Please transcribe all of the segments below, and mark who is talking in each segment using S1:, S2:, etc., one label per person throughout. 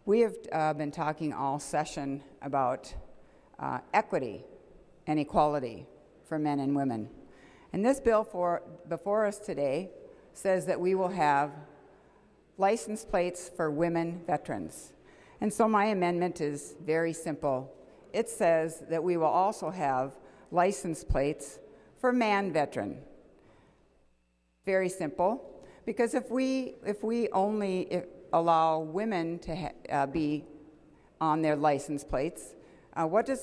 S1: We have been talking all session about equity and equality for men and women. And this bill before us today says that we will have license plates for women veterans. And so my amendment is very simple. It says that we will also have license plates for man veteran. Very simple, because if we only allow women to be on their license plates, what does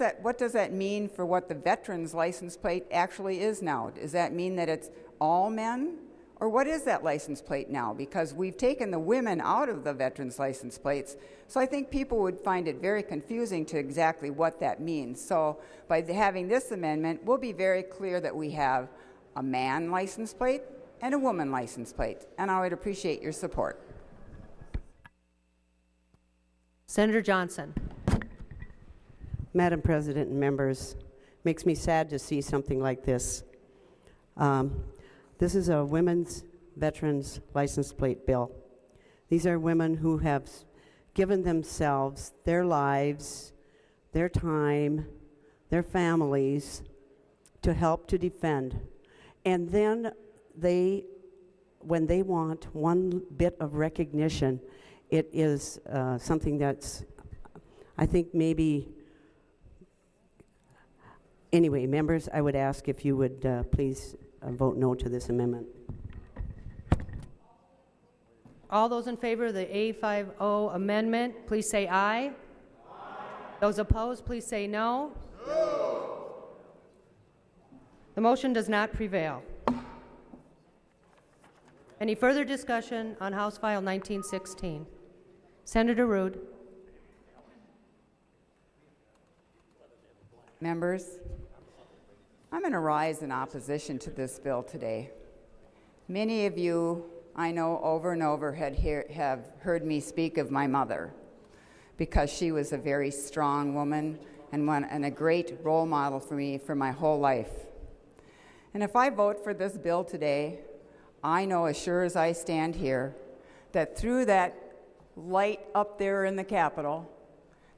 S1: that mean for what the veteran's license plate actually is now? Does that mean that it's all men? Or what is that license plate now? Because we've taken the women out of the veterans' license plates. So I think people would find it very confusing to exactly what that means. So by having this amendment, we'll be very clear that we have a man license plate and a woman license plate. And I would appreciate your support.
S2: Senator Johnson.
S3: Madam President and members, makes me sad to see something like this. This is a women's veterans license plate bill. These are women who have given themselves, their lives, their time, their families to help to defend. And then when they want one bit of recognition, it is something that's, I think maybe, anyway, members, I would ask if you would please vote no to this amendment.
S2: All those in favor of the A50 amendment, please say aye. Aye. Those opposed, please say no. No. The motion does not prevail. Any further discussion on House File 1916? Senator Ruud.
S1: Members, I'm going to rise in opposition to this bill today. Many of you, I know, over and over have heard me speak of my mother, because she was a very strong woman and a great role model for me for my whole life. And if I vote for this bill today, I know as sure as I stand here that through that light up there in the Capitol,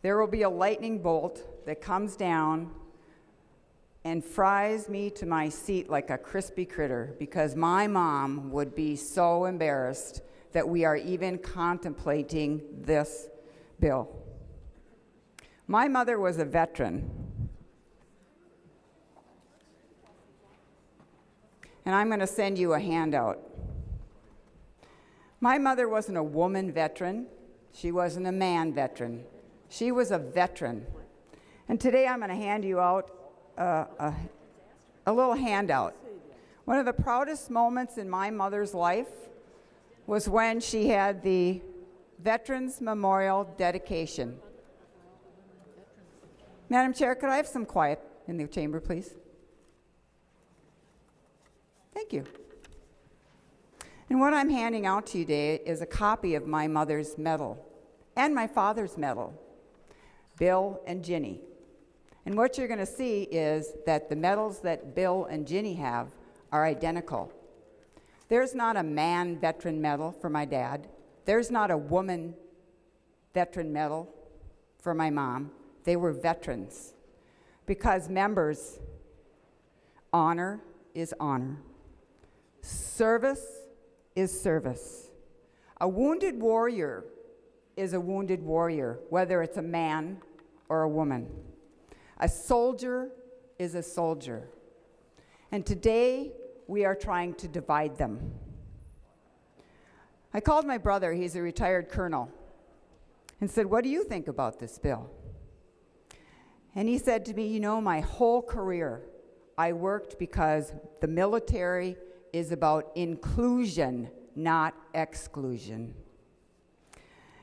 S1: there will be a lightning bolt that comes down and fries me to my seat like a crispy critter, because my mom would be so embarrassed that we are even contemplating this bill. My mother was a veteran. And I'm going to send you a handout. My mother wasn't a woman veteran. She wasn't a man veteran. She was a veteran. And today I'm going to hand you out a little handout. One of the proudest moments in my mother's life was when she had the Veterans Memorial dedication. Madam Chair, could I have some quiet in the chamber, please? Thank you. And what I'm handing out to you today is a copy of my mother's medal and my father's medal, Bill and Ginny. And what you're going to see is that the medals that Bill and Ginny have are identical. There's not a man veteran medal for my dad. There's not a woman veteran medal for my mom. They were veterans. Because, members, honor is honor. Service is service. A wounded warrior is a wounded warrior, whether it's a man or a woman. A soldier is a soldier. And today, we are trying to divide them. I called my brother, he's a retired colonel, and said, "What do you think about this bill?" And he said to me, "You know, my whole career, I worked because the military is about inclusion, not exclusion."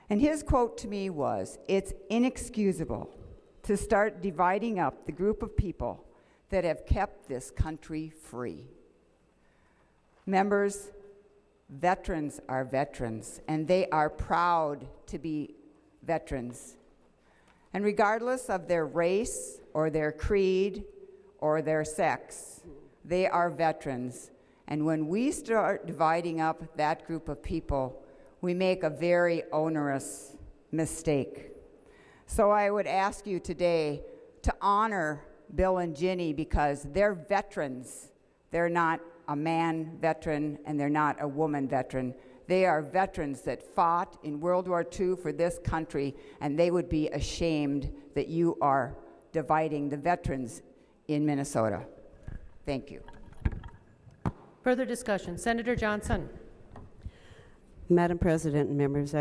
S1: And his quote to me was, "It's inexcusable to start dividing up the group of people that have kept this country free." Members, veterans are veterans, and they are proud to be veterans. And regardless of their race or their creed or their sex, they are veterans. And when we start dividing up that group of people, we make a very onerous mistake. So I would ask you today to honor Bill and Ginny because they're veterans. They're not a man veteran and they're not a woman veteran. They are veterans that fought in World War II for this country, and they would be ashamed that you are dividing the veterans in Minnesota. Thank you.
S2: Further discussion. Senator Johnson.
S3: Madam President and members,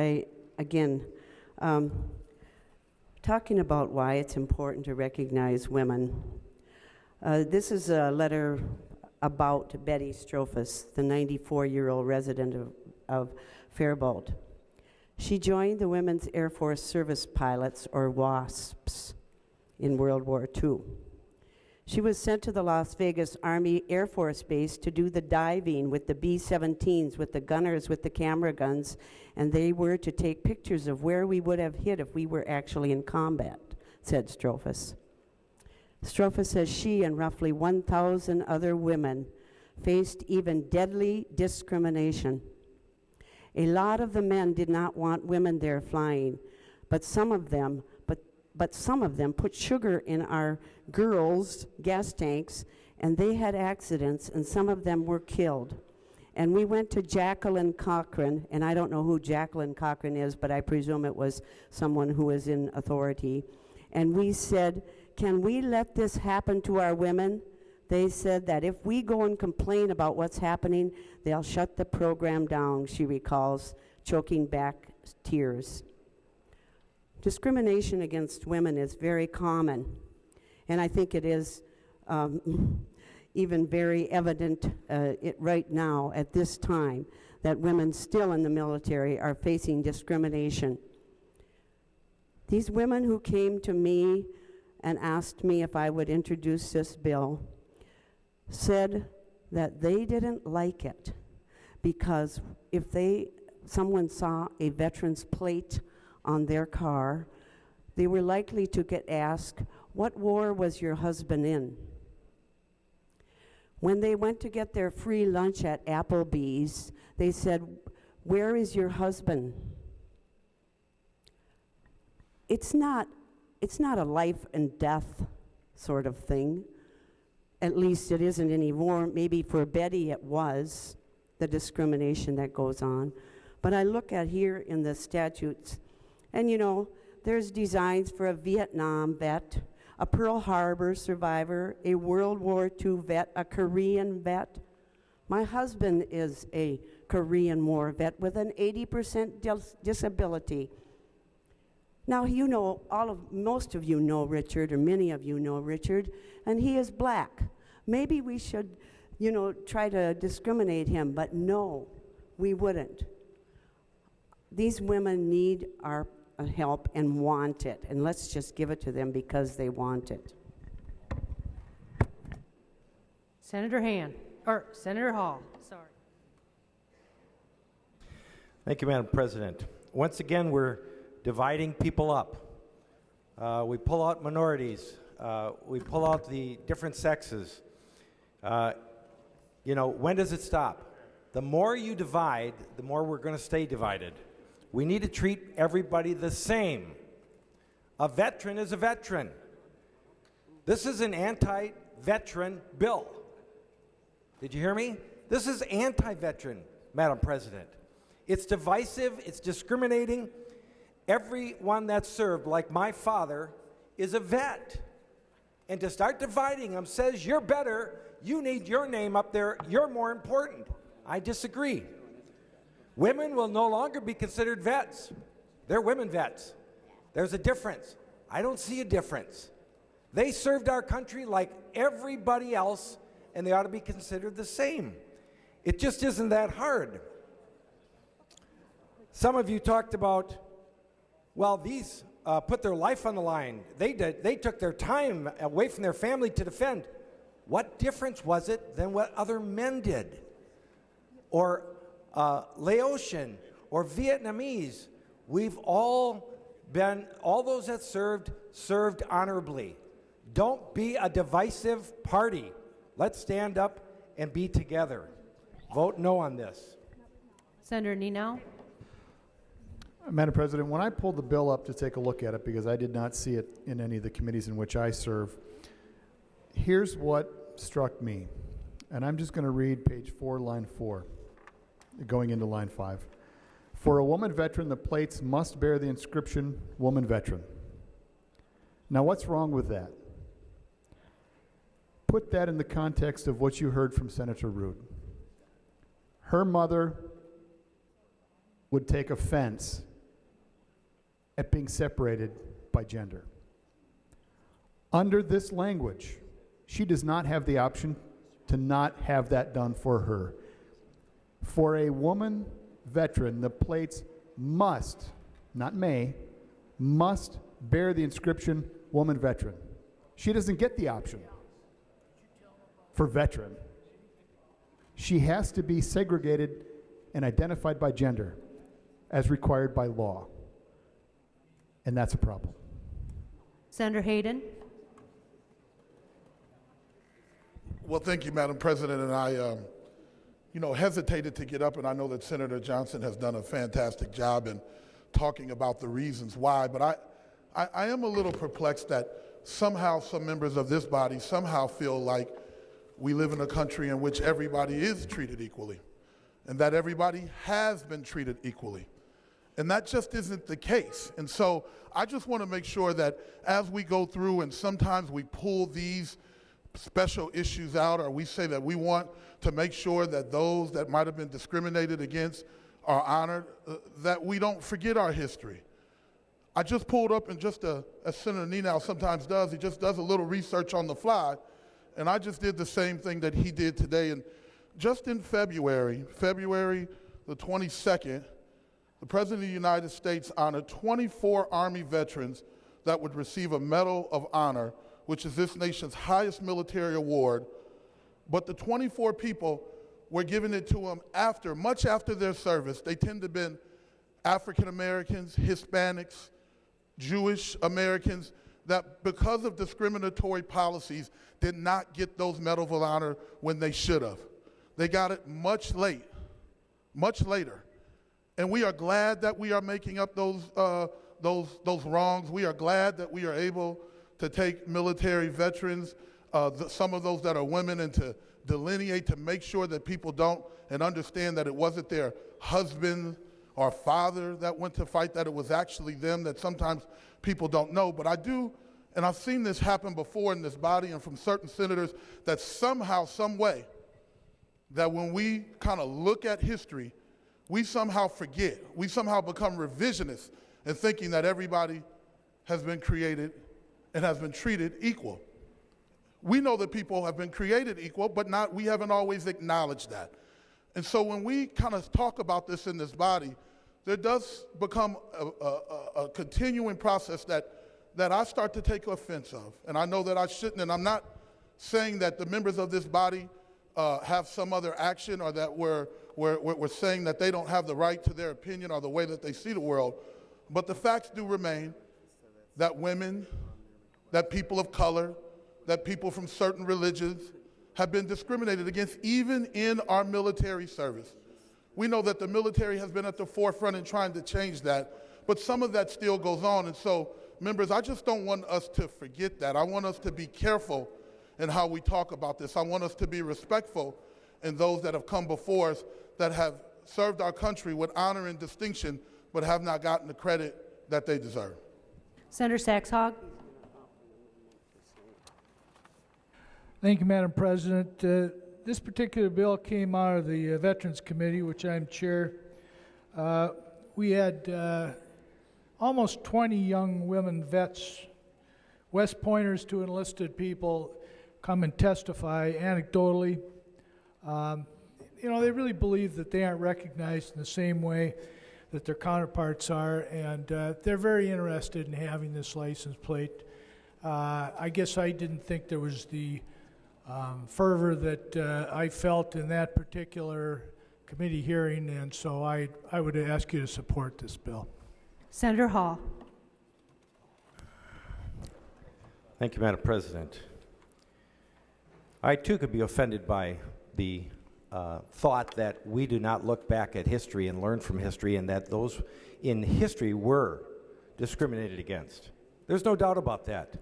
S3: talking about why it's important to recognize women. This is a letter about Betty Strophus, the 94-year-old resident of Faribault. She joined the Women's Air Force Service Pilots, or WASPs, in World War II. She was sent to the Las Vegas Army Air Force Base to do the diving with the B-17s, with the gunners with the camera guns, and they were to take pictures of where we would have hit if we were actually in combat, said Strophus. Strophus says she and roughly 1,000 other women faced even deadly discrimination. A lot of the men did not want women there flying, but some of them put sugar in our girls' gas tanks, and they had accidents, and some of them were killed. And we went to Jacqueline Cochran, and I don't know who Jacqueline Cochran is, but I presume it was someone who was in authority. And we said, can we let this happen to our women? They said that if we go and complain about what's happening, they'll shut the program down, she recalls, choking back tears. Discrimination against women is very common, and I think it is even very evident right now at this time that women still in the military are facing discrimination. These women who came to me and asked me if I would introduce this bill said that they didn't like it because if someone saw a veteran's plate on their car, they were likely to get asked, what war was your husband in? When they went to get their free lunch at Applebee's, they said, where is your husband? It's not a life and death sort of thing. At least it isn't anymore. Maybe for Betty it was, the discrimination that goes on. But I look at here in the statutes, and you know, there's designs for a Vietnam vet, a Pearl Harbor survivor, a World War II vet, a Korean vet. My husband is a Korean War vet with an 80% disability. Now, you know, most of you know Richard, or many of you know Richard, and he is black. Maybe we should, try to discriminate him, but no, we wouldn't. These women need our help and want it, and let's just give it to them because they want it.
S2: Senator Hall, sorry.
S4: Thank you, Madam President. Once again, we're dividing people up. We pull out minorities. We pull out the different sexes. When does it stop? The more you divide, the more we're going to stay divided. We need to treat everybody the same. A veteran is a veteran. This is an anti-veteran bill. Did you hear me? This is anti-veteran, Madam President. It's divisive, it's discriminating. Everyone that's served, like my father, is a vet. And to start dividing them says, you're better, you need your name up there, you're more important. I disagree. Women will no longer be considered vets. They're women vets. There's a difference. I don't see a difference. They served our country like everybody else, and they ought to be considered the same. It just isn't that hard. Some of you talked about, well, these put their life on the line. They did. They took their time away from their family to defend. What difference was it than what other men did? Or Laotian or Vietnamese. We've all those that served honorably. Don't be a divisive party. Let's stand up and be together. Vote no on this.
S2: Senator Nino.
S5: Madam President, when I pulled the bill up to take a look at it, because I did not see it in any of the committees in which I serve, here's what struck me. And I'm just going to read page 4, line 4, going into line 5. For a woman veteran, the plates must bear the inscription, Woman Veteran. Now, what's wrong with that? Put that in the context of what you heard from Senator Rood. Her mother would take offense at being separated by gender. Under this language, she does not have the option to not have that done for her. For a woman veteran, the plates must, not may, must bear the inscription Woman Veteran. She doesn't get the option for veteran. She has to be segregated and identified by gender as required by law. And that's a problem.
S2: Senator Hayden.
S6: Well, thank you, Madam President. And I, hesitated to get up, and I know that Senator Johnson has done a fantastic job in talking about the reasons why, but I am a little perplexed that somehow some members of this body somehow feel like we live in a country in which everybody is treated equally and that everybody has been treated equally. And that just isn't the case. And so I just want to make sure that as we go through and sometimes we pull these special issues out, or we say that we want to make sure that those that might have been discriminated against are honored, that we don't forget our history. I just pulled up, and just as Senator Nenow sometimes does, he just does a little research on the fly, and I just did the same thing that he did today. And just in February the 22nd, the President of the United States honored 24 Army veterans that would receive a Medal of Honor, which is this nation's highest military award. But the 24 people were giving it to them much after their service. They tend to have been African Americans, Hispanics, Jewish Americans, that because of discriminatory policies did not get those Medals of Honor when they should have. They got it much later. And we are glad that we are making up those wrongs. We are glad that we are able to take military veterans, some of those that are women, and to delineate, to make sure that people don't and understand that it wasn't their husband or father that went to fight, that it was actually them, that sometimes people don't know. But I do, and I've seen this happen before in this body and from certain senators, that somehow, some way, that when we kind of look at history, we somehow forget. We somehow become revisionists in thinking that everybody has been created and has been treated equal. We know that people have been created equal, but we haven't always acknowledged that. And so when we kind of talk about this in this body, there does become a continuing process that I start to take offense of. And I know that I shouldn't, and I'm not saying that the members of this body have some other action, or that we're saying that they don't have the right to their opinion or the way that they see the world. But the facts do remain that women, that people of color, that people from certain religions have been discriminated against, even in our military service. We know that the military has been at the forefront in trying to change that, but some of that still goes on. And so, members, I just don't want us to forget that. I want us to be careful in how we talk about this. I want us to be respectful in those that have come before us, that have served our country with honor and distinction, but have not gotten the credit that they deserve.
S2: Senator Saxhog.
S7: Thank you, Madam President. This particular bill came out of the Veterans Committee, which I'm chair. We had almost 20 young women vets, West Pointers to enlisted people, come and testify anecdotally. They really believe that they aren't recognized in the same way that their counterparts are, and they're very interested in having this license plate. I guess I didn't think there was the fervor that I felt in that particular committee hearing, and so I would ask you to support this bill.
S2: Senator Hall.
S4: Thank you, Madam President. I, too, could be offended by the thought that we do not look back at history and learn from history, and that those in history were discriminated against. There's no doubt about that.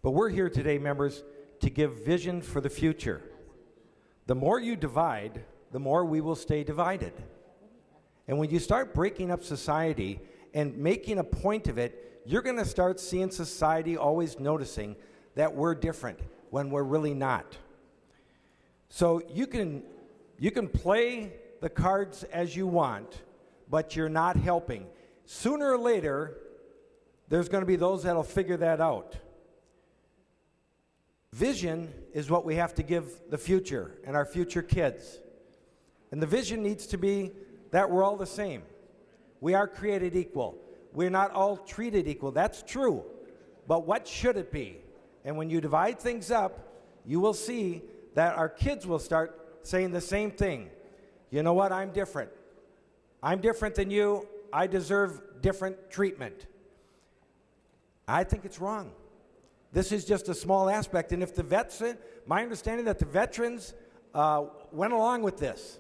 S4: But we're here today, members, to give vision for the future. The more you divide, the more we will stay divided. And when you start breaking up society and making a point of it, you're going to start seeing society always noticing that we're different when we're really not. So you can play the cards as you want, but you're not helping. Sooner or later, there's going to be those that'll figure that out. Vision is what we have to give the future and our future kids. And the vision needs to be that we're all the same. We are created equal. We're not all treated equal. That's true. But what should it be? And when you divide things up, you will see that our kids will start saying the same thing. You know what? I'm different. I'm different than you. I deserve different treatment. I think it's wrong. This is just a small aspect. And if the vets, my understanding that the veterans went along with this.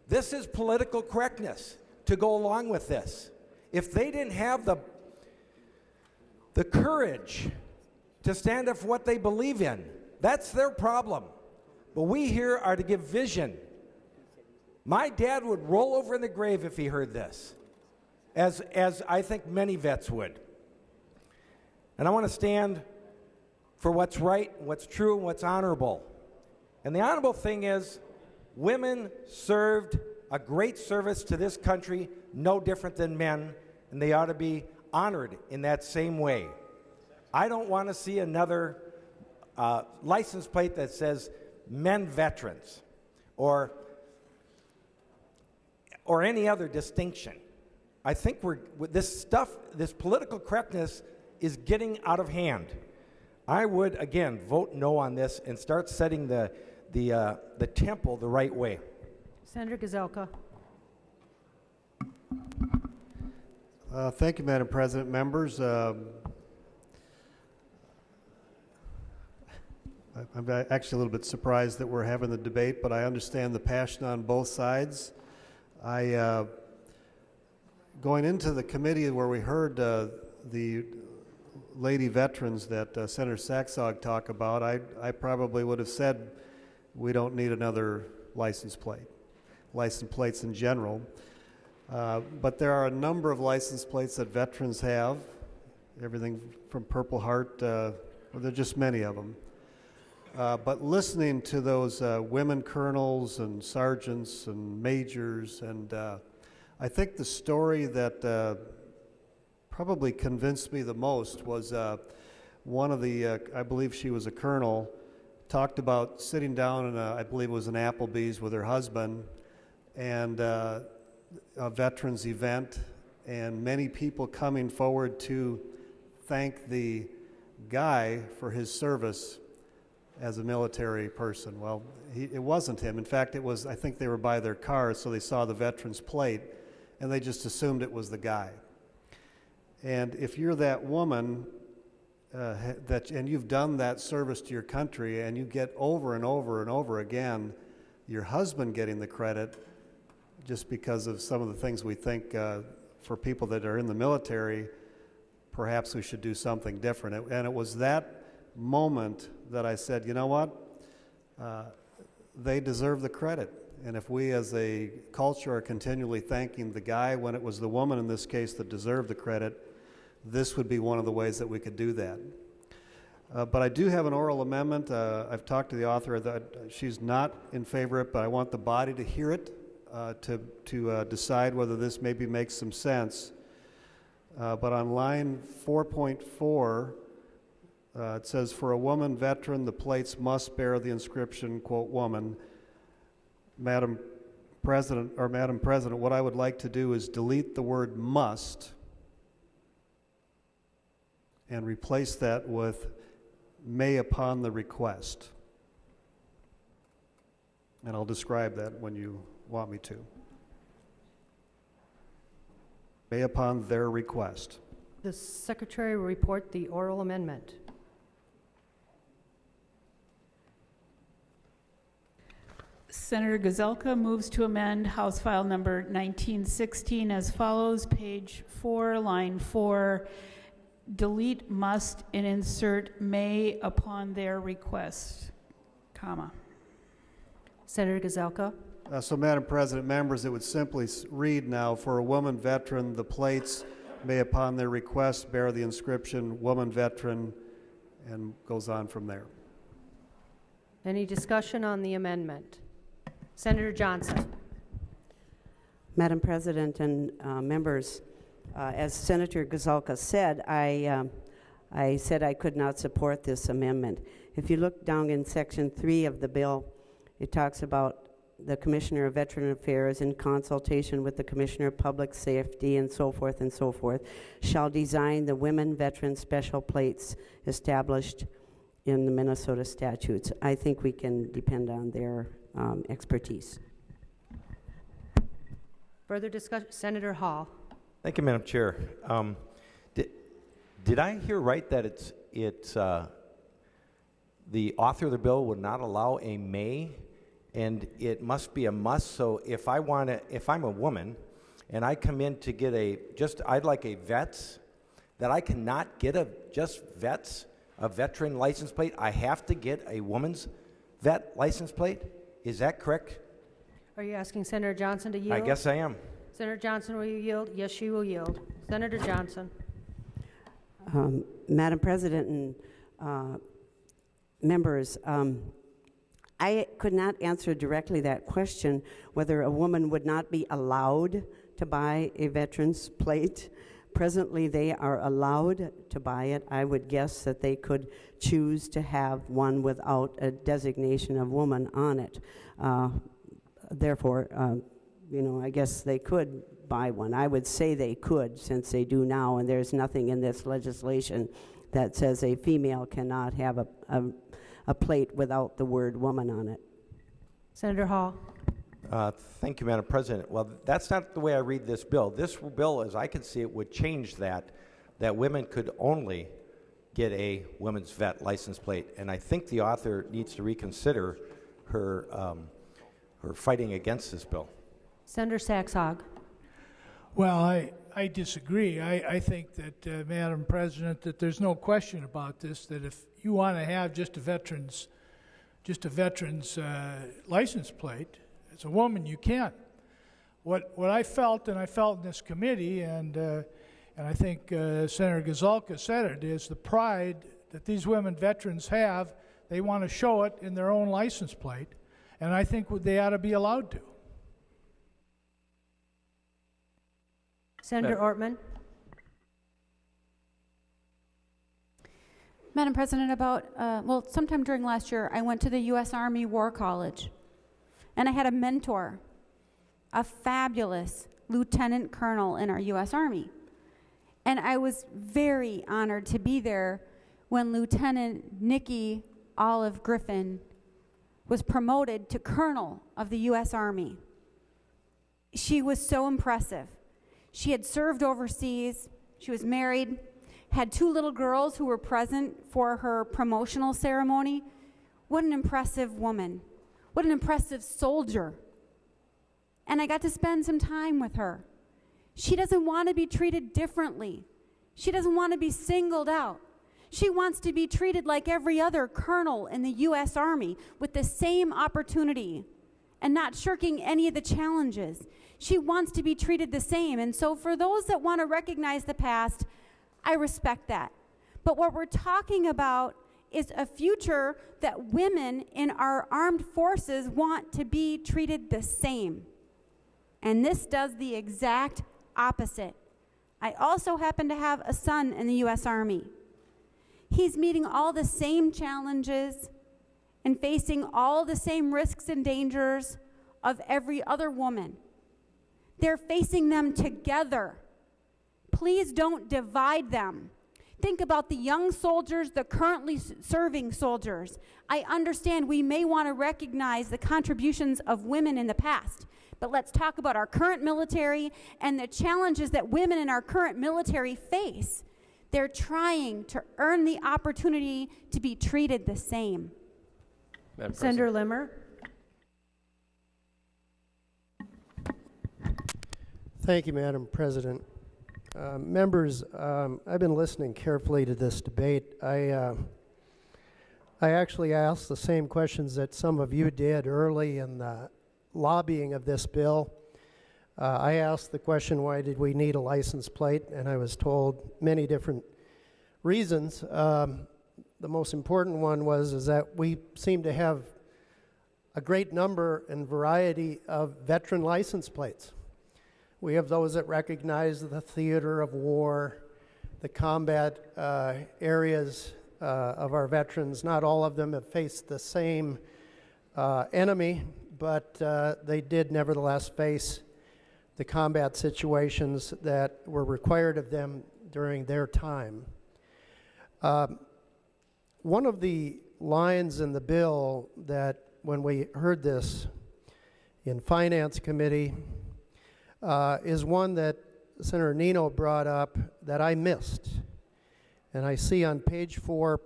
S4: This is political correctness to go along with this. If they didn't have the courage to stand up for what they believe in, that's their problem. But we here are to give vision. My dad would roll over in the grave if he heard this, as I think many vets would. And I want to stand for what's right, what's true, and what's honorable. And the honorable thing is, women served a great service to this country, no different than men, and they ought to be honored in that same way. I don't want to see another license plate that says men veterans or any other distinction. I think this political correctness is getting out of hand. I would, again, vote no on this and start setting the temple the right way.
S2: Senator Gazelka.
S8: Thank you, Madam President. Members, I'm actually a little bit surprised that we're having the debate, but I understand the passion on both sides. Going into the committee where we heard the lady veterans that Senator Saxog talked about, I probably would have said we don't need another license plates in general. But there are a number of license plates that veterans have, everything from Purple Heart, there are just many of them. But listening to those women colonels and sergeants and majors, and I think the story that probably convinced me the most was one of the, I believe she was a colonel, talked about sitting down in I believe it was an Applebee's with her husband, and a veterans event, and many people coming forward to thank the guy for his service as a military person. Well, it wasn't him. In fact, it was, I think they were by their cars, so they saw the veterans plate, and they just assumed it was the guy. And if you're that woman, and you've done that service to your country, and you get over and over and over again your husband getting the credit just because of some of the things we think for people that are in the military, perhaps we should do something different. And it was that moment that I said, you know what? They deserve the credit. And if we as a culture are continually thanking the guy when it was the woman in this case that deserved the credit, this would be one of the ways that we could do that. But I do have an oral amendment. I've talked to the author. That she's not in favor of it, but I want the body to hear it to decide whether this maybe makes some sense. But on line 4.4, it says, for a woman veteran, the plates must bear the inscription, quote, woman. Madam President, what I would like to do is delete the word must and replace that with may upon the request. And I'll describe that when you want me to. May upon their request.
S2: The Secretary will report the oral amendment.
S9: Senator Gazelka moves to amend House File number 1916 as follows, page 4, line 4, delete must and insert may upon their request, comma.
S2: Senator Gazelka.
S8: So, Madam President, members, it would simply read now, for a woman veteran, the plates may upon their request bear the inscription woman veteran, and goes on from there.
S2: Any discussion on the amendment? Senator Johnson.
S3: Madam President and members, as Senator Gazelka said, I said I could not support this amendment. If you look down in Section 3 of the bill, it talks about the Commissioner of Veteran Affairs, in consultation with the Commissioner of Public Safety and so forth, shall design the women veteran special plates established in the Minnesota statutes. I think we can depend on their expertise.
S2: Further discussion? Senator Hall.
S4: Thank you, Madam Chair. Did I hear right that it's the author of the bill would not allow a may, and it must be a must? So if I'm a woman and I come in to get I'd like a vets, that I cannot get a veteran license plate. I have to get a woman's vet license plate. Is that correct?
S2: Are you asking Senator Johnson to yield?
S4: I guess I am.
S2: Senator Johnson, will you yield? Yes, she will yield. Senator Johnson.
S3: Madam President and members, I could not answer directly that question, whether a woman would not be allowed to buy a veteran's plate. Presently, they are allowed to buy it. I would guess that they could choose to have one without a designation of woman on it. Therefore, I guess they could buy one. I would say they could, since they do now, and there's nothing in this legislation that says a female cannot have a plate without the word woman on it.
S2: Senator Hall.
S4: Thank you, Madam President. Well, that's not the way I read this bill. This bill, as I can see it, would change that women could only get a women's vet license plate. And I think the author needs to reconsider her fighting against this bill.
S2: Senator Saxog.
S7: Well, I disagree. I think that, Madam President, that there's no question about this, that if you want to have just a veteran's license plate, as a woman, you can. What I felt, and I felt in this committee, and I think Senator Gazelka said it, is the pride that these women veterans have. They want to show it in their own license plate, and I think they ought to be allowed to.
S2: Senator Ortman.
S10: Madam President, sometime during last year, I went to the U.S. Army War College, and I had a mentor, a fabulous lieutenant colonel in our U.S. Army. And I was very honored to be there when Lieutenant Nikki Olive Griffin was promoted to colonel of the U.S. Army. She was so impressive. She had served overseas, she was married, had 2 little girls who were present for her promotional ceremony. What an impressive woman. What an impressive soldier. And I got to spend some time with her. She doesn't want to be treated differently. She doesn't want to be singled out. She wants to be treated like every other colonel in the U.S. Army with the same opportunity and not shirking any of the challenges. She wants to be treated the same. And so for those that want to recognize the past, I respect that. But what we're talking about is a future that women in our armed forces want to be treated the same. And this does the exact opposite. I also happen to have a son in the U.S. Army. He's meeting all the same challenges and facing all the same risks and dangers of every other woman. They're facing them together. Please don't divide them. Think about the young soldiers, the currently serving soldiers. I understand we may want to recognize the contributions of women in the past, but let's talk about our current military and the challenges that women in our current military face. They're trying to earn the opportunity to be treated the same.
S2: Senator Limmer.
S11: Thank you, Madam President. Members, I've been listening carefully to this debate. I actually asked the same questions that some of you did early in the lobbying of this bill. I asked the question, why did we need a license plate? And I was told many different reasons. The most important one is that we seem to have a great number and variety of veteran license plates. We have those that recognize the theater of war, the combat areas of our veterans. Not all of them have faced the same enemy, but they did nevertheless face the combat situations that were required of them during their time. One of the lines in the bill that when we heard this in Finance Committee is one that Senator Nino brought up that I missed. And I see on page 4,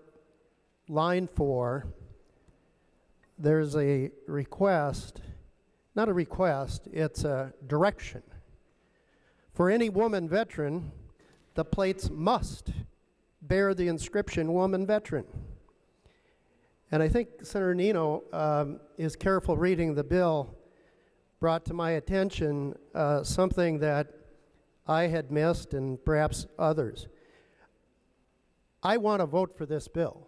S11: line 4, there's a request, not a request, it's a direction. For any woman veteran, the plates must bear the inscription Woman Veteran. And I think Senator Nino is careful reading the bill brought to my attention something that I had missed and perhaps others. I want to vote for this bill,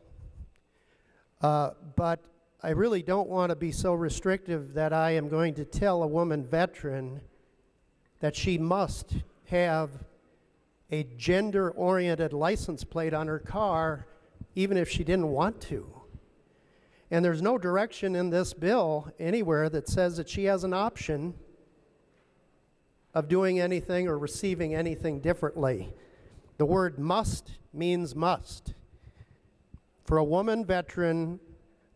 S11: but I really don't want to be so restrictive that I am going to tell a woman veteran that she must have a gender-oriented license plate on her car even if she didn't want to. And there's no direction in this bill anywhere that says that she has an option of doing anything or receiving anything differently. The word must means must. For a woman veteran,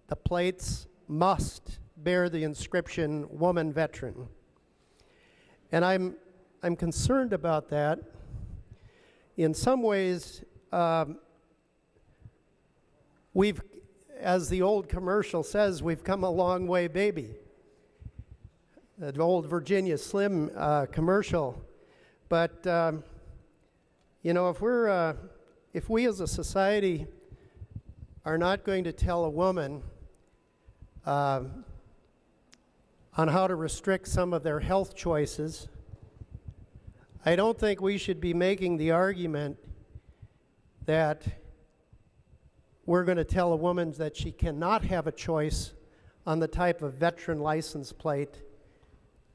S11: the plates must bear the inscription Woman Veteran. And I'm concerned about that. In some ways, as the old commercial says, we've come a long way, baby. The old Virginia Slim commercial. But, you know, if we as a society are not going to tell a woman on how to restrict some of their health choices, I don't think we should be making the argument that we're going to tell a woman that she cannot have a choice on the type of veteran license plate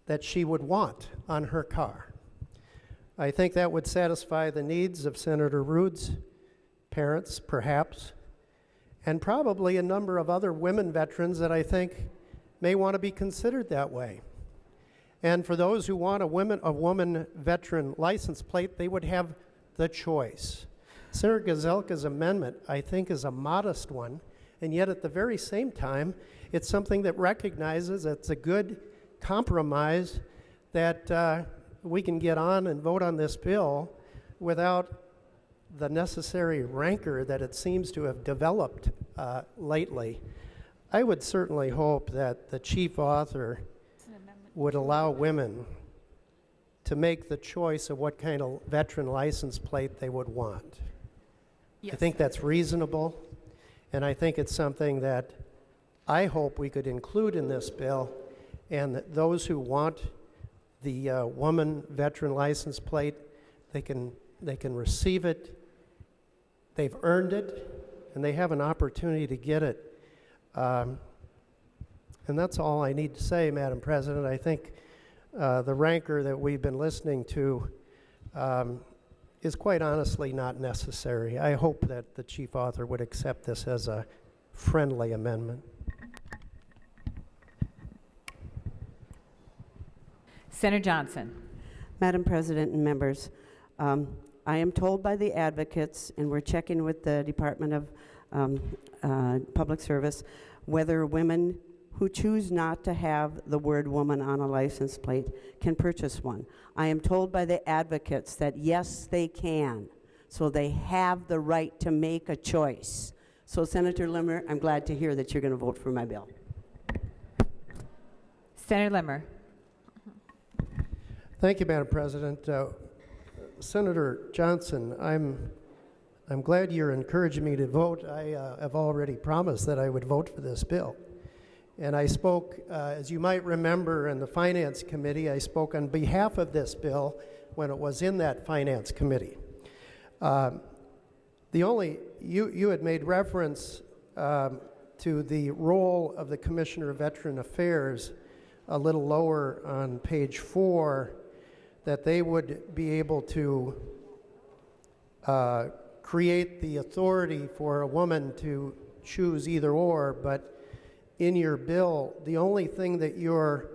S11: that she would want on her car. I think that would satisfy the needs of Senator Rood's parents, perhaps, and probably a number of other women veterans that I think may want to be considered that way. And for those who want a woman veteran license plate, they would have the choice. Senator Gazelka's amendment, I think, is a modest one, and yet at the very same time, it's something that recognizes it's a good compromise that we can get on and vote on this bill without the necessary rancor that it seems to have developed lately. I would certainly hope that the chief author would allow women to make the choice of what kind of veteran license plate they would want. Yes. I think that's reasonable, and I think it's something that I hope we could include in this bill, and that those who want the woman veteran license plate, they can receive it. They've earned it, and they have an opportunity to get it. And that's all I need to say, Madam President. I think the rancor that we've been listening to is quite honestly not necessary. I hope that the chief author would accept this as a friendly amendment.
S12: Senator Johnson.
S3: Madam President and members, I am told by the advocates, and we're checking with the Department of Public Service, whether women who choose not to have the word woman on a license plate can purchase one. I am told by the advocates that yes, they can. So they have the right to make a choice. So Senator Limmer, I'm glad to hear that you're going to vote for my bill.
S12: Senator Limmer.
S11: Thank you, Madam President. Senator Johnson, I'm glad you're encouraging me to vote. I have already promised that I would vote for this bill. And I spoke, as you might remember, in the Finance Committee, I spoke on behalf of this bill when it was in that Finance Committee. You had made reference to the role of the Commissioner of Veteran Affairs a little lower on page 4, that they would be able to create the authority for a woman to choose either or, but in your bill, the only thing that your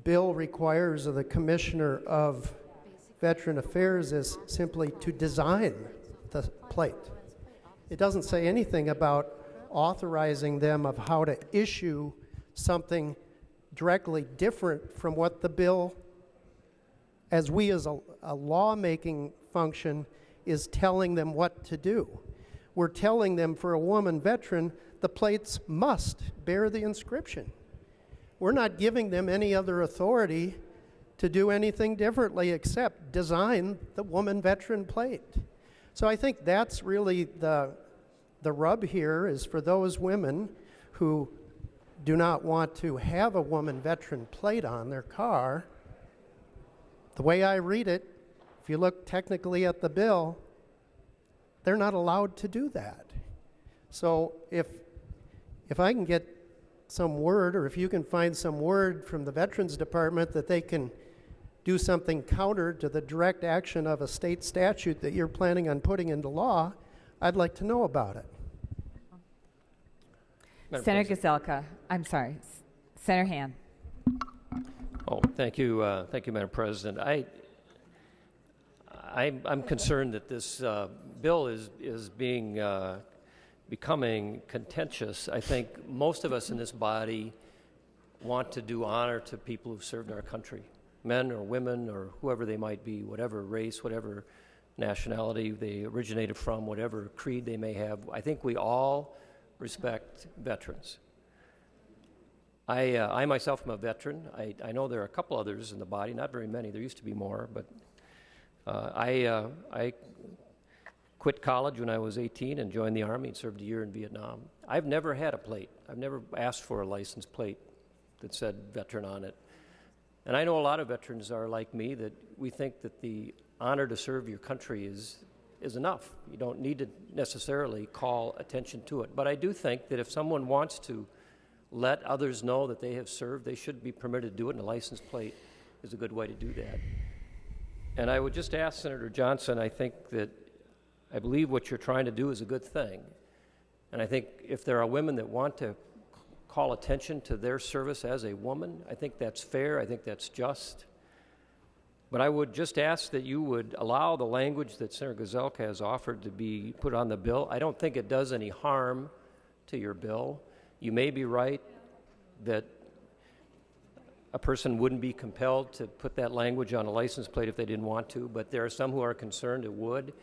S11: bill requires of the Commissioner of Veteran Affairs is simply to design the plate. It doesn't say anything about authorizing them of how to issue something directly different from what the bill, as we as a lawmaking function, is telling them what to do. We're telling them for a woman veteran, the plates must bear the inscription. We're not giving them any other authority to do anything differently except design the woman veteran plate. So I think that's really the rub here, is for those women who do not want to have a woman veteran plate on their car. The way I read it, if you look technically at the bill, they're not allowed to do that. So if I can get some word, or if you can find some word from the Veterans Department that they can do something counter to the direct action of a state statute that you're planning on putting into law, I'd like to know about it.
S12: Senator Gazelka. I'm sorry. Senator Han.
S13: Oh, thank you, Madam President. I'm concerned that this bill is becoming contentious. I think most of us in this body want to do honor to people who've served our country, men or women or whoever they might be, whatever race, whatever nationality they originated from, whatever creed they may have. I think we all respect veterans. I myself am a veteran. I know there are a couple others in the body, not very many. There used to be more, but I quit college when I was 18 and joined the Army and served a year in Vietnam. I've never had a plate. I've never asked for a license plate that said veteran on it. And I know a lot of veterans are like me, that we think that the honor to serve your country is enough. You don't need to necessarily call attention to it. But I do think that if someone wants to let others know that they have served, they should be permitted to do it, and a license plate is a good way to do that. And I would just ask Senator Johnson, I believe what you're trying to do is a good thing. And I think if there are women that want to call attention to their service as a woman, I think that's fair, I think that's just. But I would just ask that you would allow the language that Senator Gazelka has offered to be put on the bill. I don't think it does any harm to your bill. You may be right that a person wouldn't be compelled to put that language on a license plate if they didn't want to, but there are some who are concerned it would.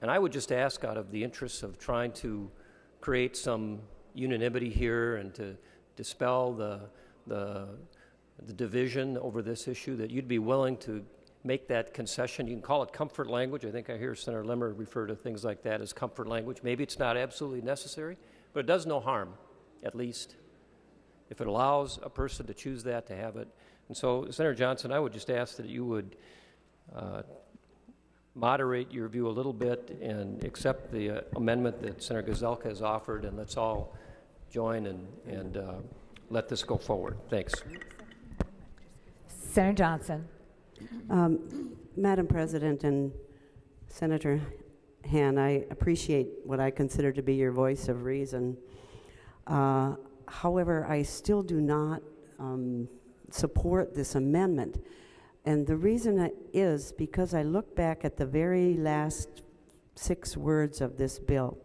S13: And I would just ask, out of the interests of trying to create some unanimity here and to dispel the division over this issue, that you'd be willing to make that concession. You can call it comfort language. I think I hear Senator Limmer refer to things like that as comfort language. Maybe it's not absolutely necessary, but it does no harm, at least, if it allows a person to choose that, to have it. And so, Senator Johnson, I would just ask that you would moderate your view a little bit and accept the amendment that Senator Gazelka has offered, and let's all join and let this go forward. Thanks.
S12: Senator Johnson.
S3: Madam President and Senator Han, I appreciate what I consider to be your voice of reason. However, I still do not support this amendment. And the reason is because I look back at the very last 6 words of this bill.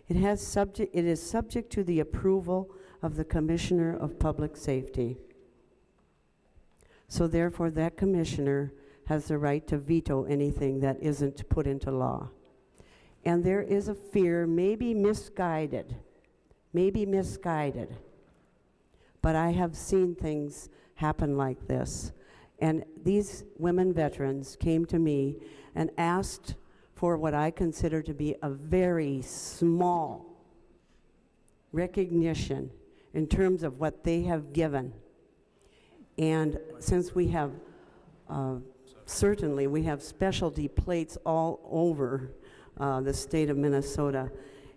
S3: It is subject to the approval of the Commissioner of Public Safety. So therefore, that commissioner has the right to veto anything that isn't put into law. And there is a fear, maybe misguided, but I have seen things happen like this. And these women veterans came to me and asked for what I consider to be a very small recognition in terms of what they have given. And since we have, certainly we have specialty plates all over the state of Minnesota,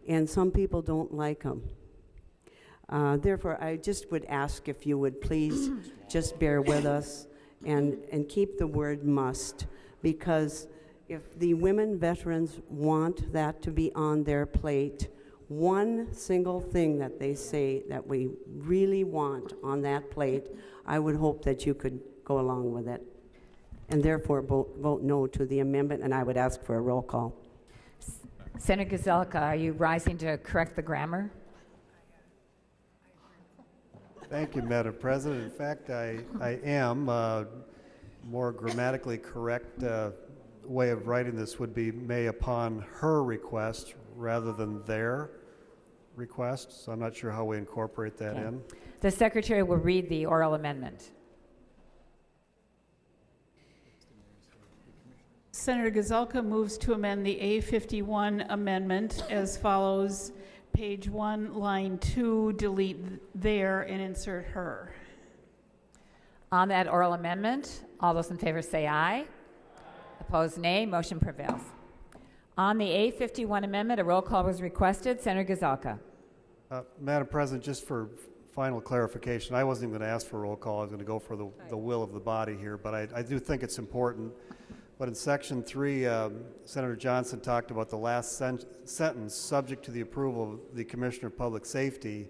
S3: and some people don't like them. Therefore, I just would ask if you would please just bear with us and keep the word must, because if the women veterans want that to be on their plate, one single thing that they say that we really want on that plate, I would hope that you could go along with it. And therefore, vote no to the amendment, and I would ask for a roll call.
S12: Senator Gazelka, are you rising to correct the grammar?
S8: Thank you, Madam President. In fact, I am. More grammatically correct way of writing this would be may upon her request rather than their request. So I'm not sure how we incorporate that in.
S12: The Secretary will read the oral amendment.
S9: Senator Gazelka moves to amend the A51 amendment as follows. Page 1, line 2, delete there and insert her.
S12: On that oral amendment, all those in favor say aye. Opposed, nay. Motion prevails. On the A51 amendment, a roll call was requested. Senator Gazelka.
S8: Madam President, just for final clarification, I wasn't even going to ask for a roll call. I was going to go for the will of the body here, but I do think it's important. But in Section 3, Senator Johnson talked about the last sentence, subject to the approval of the Commissioner of Public Safety.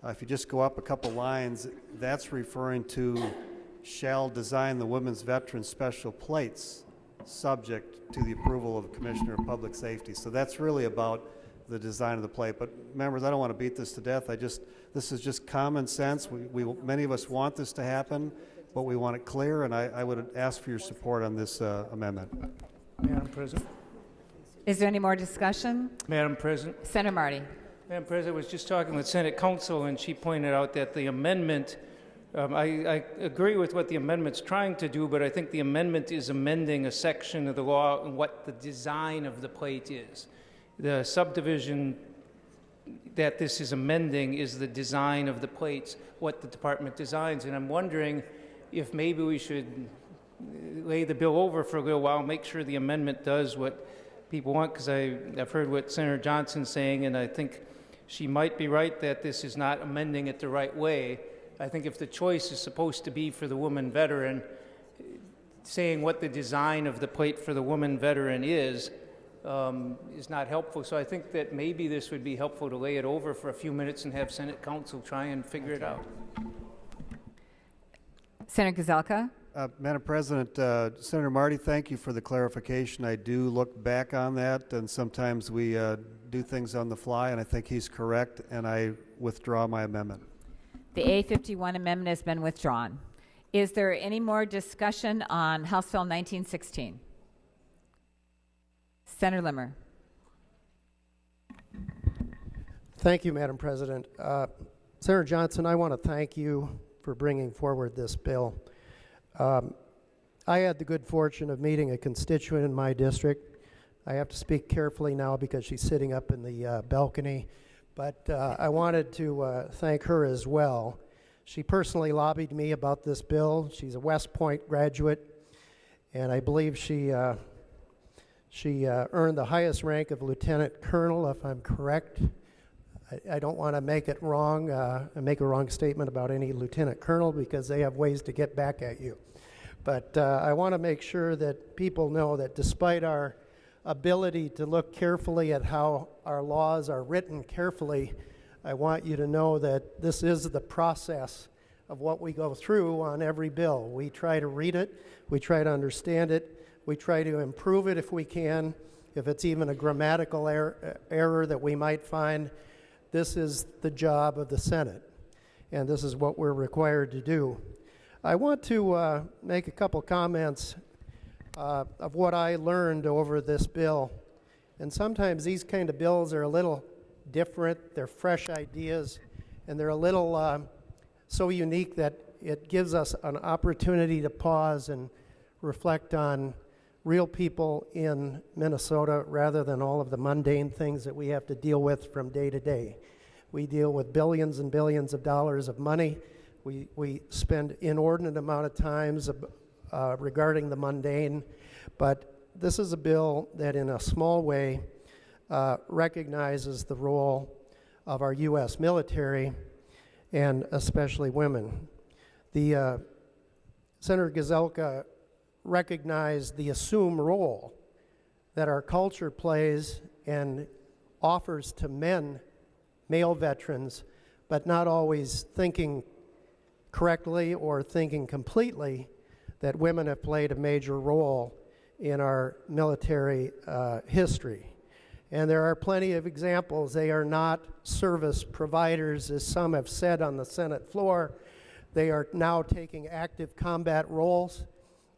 S8: If you just go up a couple lines, that's referring to shall design the women's veteran special plates subject to the approval of the Commissioner of Public Safety. So that's really about the design of the plate. But members, I don't want to beat this to death. This is just common sense. Many of us want this to happen, but we want it clear, and I would ask for your support on this amendment.
S14: Madam President.
S12: Is there any more discussion?
S14: Madam President.
S12: Senator Marty.
S14: Madam President, I was just talking with Senate Counsel, and she pointed out that the amendment, I agree with what the amendment's trying to do, but I think the amendment is amending a section of the law and what the design of the plate is. The subdivision that this is amending is the design of the plates, what the department designs, and I'm wondering if maybe we should lay the bill over for a little while, make sure the amendment does what people want, because I've heard what Senator Johnson's saying, and I think she might be right that this is not amending it the right way. I think if the choice is supposed to be for the woman veteran, saying what the design of the plate for the woman veteran is not helpful. So I think that maybe this would be helpful to lay it over for a few minutes and have Senate Counsel try and figure it out.
S12: Senator Gazelka.
S8: Madam President, Senator Marty, thank you for the clarification. I do look back on that, and sometimes we do things on the fly, and I think he's correct, and I withdraw my amendment.
S12: The A51 amendment has been withdrawn. Is there any more discussion on House Bill 1916? Senator Limmer.
S11: Thank you, Madam President. Senator Johnson, I want to thank you for bringing forward this bill. I had the good fortune of meeting a constituent in my district. I have to speak carefully now because she's sitting up in the balcony, but I wanted to thank her as well. She personally lobbied me about this bill. She's a West Point graduate, and I believe she earned the highest rank of lieutenant colonel, if I'm correct. I don't want to make it wrong and make a wrong statement about any lieutenant colonel because they have ways to get back at you. But I want to make sure that people know that despite our ability to look carefully at how our laws are written carefully, I want you to know that this is the process of what we go through on every bill. We try to read it, we try to understand it, we try to improve it if we can, if it's even a grammatical error that we might find. This is the job of the Senate, and this is what we're required to do. I want to make a couple comments of what I learned over this bill. And sometimes these kind of bills are a little different, they're fresh ideas, and they're a little so unique that it gives us an opportunity to pause and reflect on real people in Minnesota rather than all of the mundane things that we have to deal with from day to day. We deal with billions and billions of dollars of money. We spend inordinate amount of times regarding the mundane, but this is a bill that in a small way recognizes the role of our U.S. military and especially women. The Senator Gazelka recognized the assumed role that our culture plays and offers to men, male veterans, but not always thinking correctly or thinking completely that women have played a major role in our military history. And there are plenty of examples. They are not service providers, as some have said on the Senate floor. They are now taking active combat roles.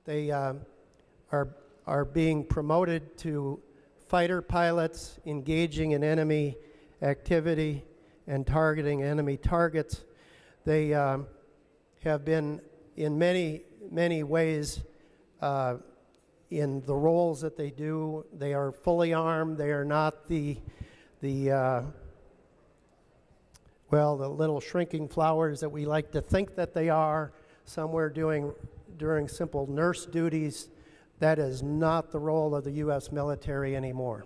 S11: They are being promoted to fighter pilots, engaging in enemy activity and targeting enemy targets. They have been in many ways in the roles that they do. They are fully armed. They are not the little shrinking flowers that we like to think that they are, somewhere during simple nurse duties. That is not the role of the U.S. military anymore.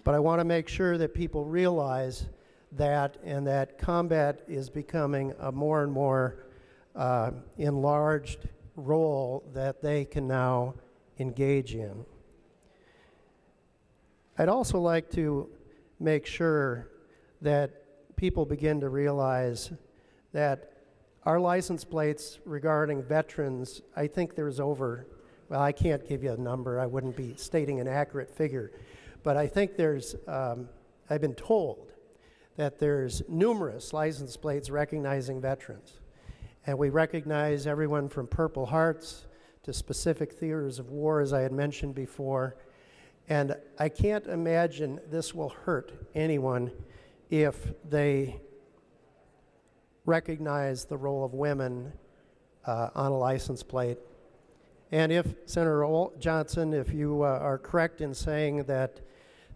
S11: But I want to make sure that people realize that, and that combat is becoming a more and more enlarged role that they can now engage in. I'd also like to make sure that people begin to realize that our license plates regarding veterans, I think there's I can't give you a number, I wouldn't be stating an accurate figure, but I think there's, I've been told that there's numerous license plates recognizing veterans. And we recognize everyone from Purple Hearts to specific theaters of war, as I had mentioned before. And I can't imagine this will hurt anyone if they recognize the role of women on a license plate. And if, Senator Johnson, if you are correct in saying that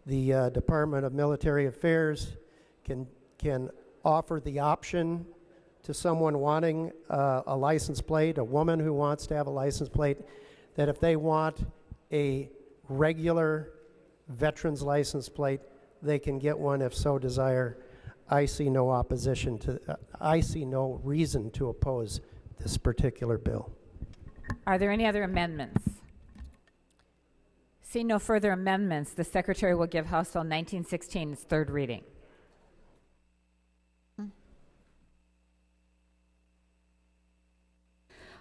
S11: the Department of Military Affairs can offer the option to someone wanting a license plate, a woman who wants to have a license plate, that if they want a regular veteran's license plate, they can get one if so desire. I see no opposition to, I see no reason to oppose this particular bill.
S12: Are there any other amendments? Seeing no further amendments, the Secretary will give House Bill 1916 its third reading.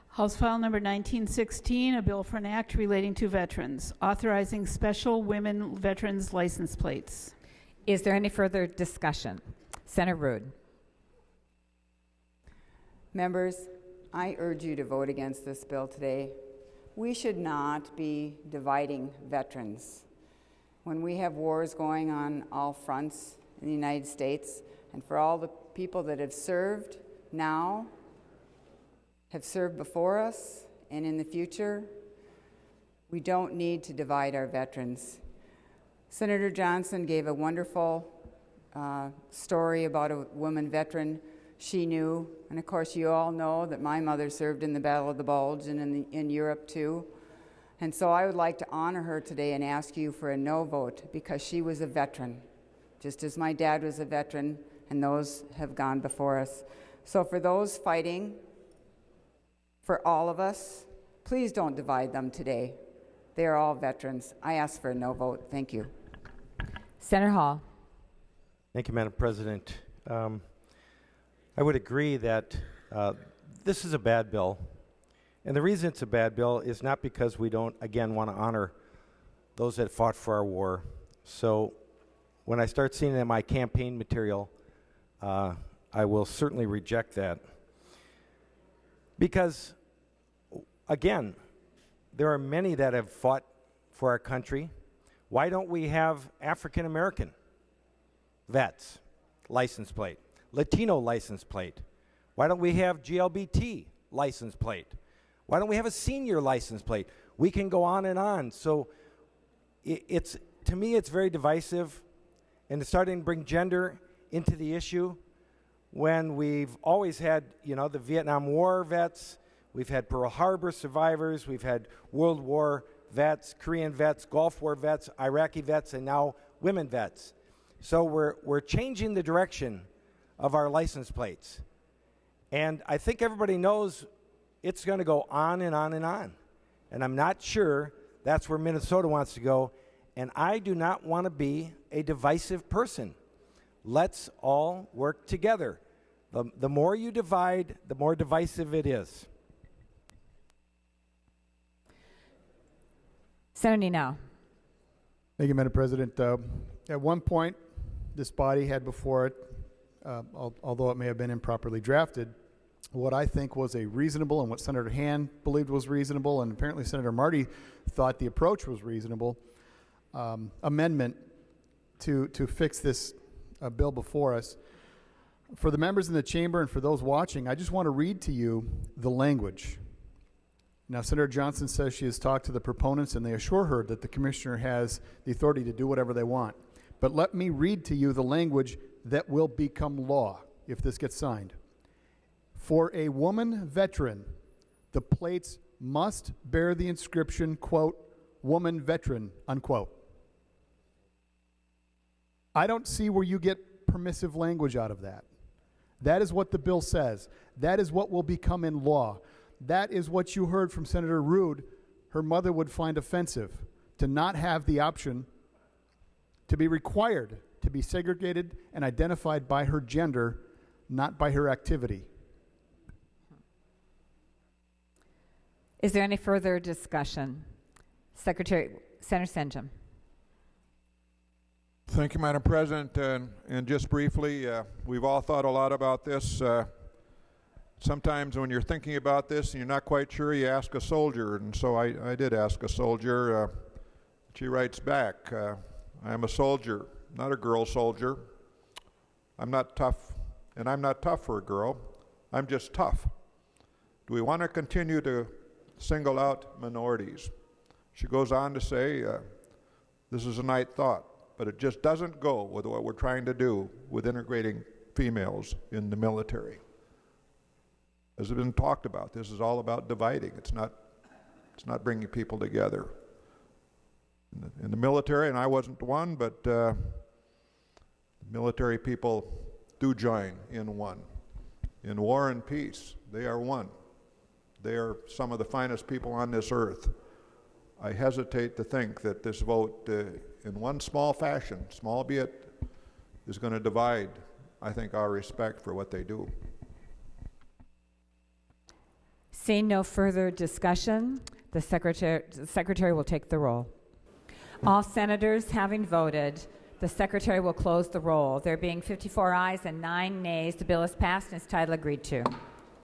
S9: House File Number 1916, a bill for an act relating to veterans, authorizing special women veterans license plates.
S12: Is there any further discussion? Senator Rood.
S1: Members, I urge you to vote against this bill today. We should not be dividing veterans. When we have wars going on all fronts in the United States, and for all the people that have served now, have served before us, and in the future, we don't need to divide our veterans. Senator Johnson gave a wonderful story about a woman veteran she knew, and of course you all know that my mother served in the Battle of the Bulge and in Europe too. And so I would like to honor her today and ask you for a no vote, because she was a veteran, just as my dad was a veteran, and those have gone before us. So for those fighting, for all of us, please don't divide them today. They are all veterans. I ask for a no vote. Thank you.
S12: Senator Hall.
S4: Thank you, Madam President. I would agree that this is a bad bill. And the reason it's a bad bill is not because we don't, again, want to honor those that fought for our war. So when I start seeing it in my campaign material, I will certainly reject that. Because, again, there are many that have fought for our country. Why don't we have African American vets license plate, Latino license plate? Why don't we have GLBT license plate? Why don't we have a senior license plate? We can go on and on. So it's, to me, it's very divisive, and it's starting to bring gender into the issue when we've always had, the Vietnam War vets, we've had Pearl Harbor survivors, we've had World War vets, Korean vets, Gulf War vets, Iraqi vets, and now women vets. So we're changing the direction of our license plates. And I think everybody knows it's going to go on and on and on. And I'm not sure that's where Minnesota wants to go. And I do not want to be a divisive person. Let's all work together. The more you divide, the more divisive it is.
S12: Senator Nino.
S5: Thank you, Madam President. At one point, this body had before it, although it may have been improperly drafted, what I think was a reasonable and what Senator Hand believed was reasonable, and apparently Senator Marty thought the approach was reasonable, amendment to fix this bill before us. For the members in the chamber and for those watching, I just want to read to you the language. Now, Senator Johnson says she has talked to the proponents and they assure her that the commissioner has the authority to do whatever they want. But let me read to you the language that will become law if this gets signed. For a woman veteran, the plates must bear the inscription, quote, woman veteran, unquote. I don't see where you get permissive language out of that. That is what the bill says. That is what will become in law. That is what you heard from Senator Ruud her mother would find offensive, to not have the option to be required to be segregated and identified by her gender, not by her activity.
S12: Is there any further discussion? Senator Senjum.
S15: Thank you, Madam President. And just briefly, we've all thought a lot about this. Sometimes when you're thinking about this and you're not quite sure, you ask a soldier. And so I did ask a soldier. She writes back, I am a soldier, not a girl soldier. I'm not tough, and I'm not tough for a girl. I'm just tough. Do we want to continue to single out minorities? She goes on to say, this is a nice thought, but it just doesn't go with what we're trying to do with integrating females in the military. As has been talked about, this is all about dividing. It's not bringing people together. In the military, and I wasn't one, but military people do join in one. In war and peace, they are one. They are some of the finest people on this earth. I hesitate to think that this vote, in one small fashion, small be it, is going to divide, I think, our respect for what they do.
S12: Seeing no further discussion, the Secretary will take the roll. All senators having voted, the Secretary will close the roll. There being 54 ayes and 9 nays, the bill is passed and its title agreed to.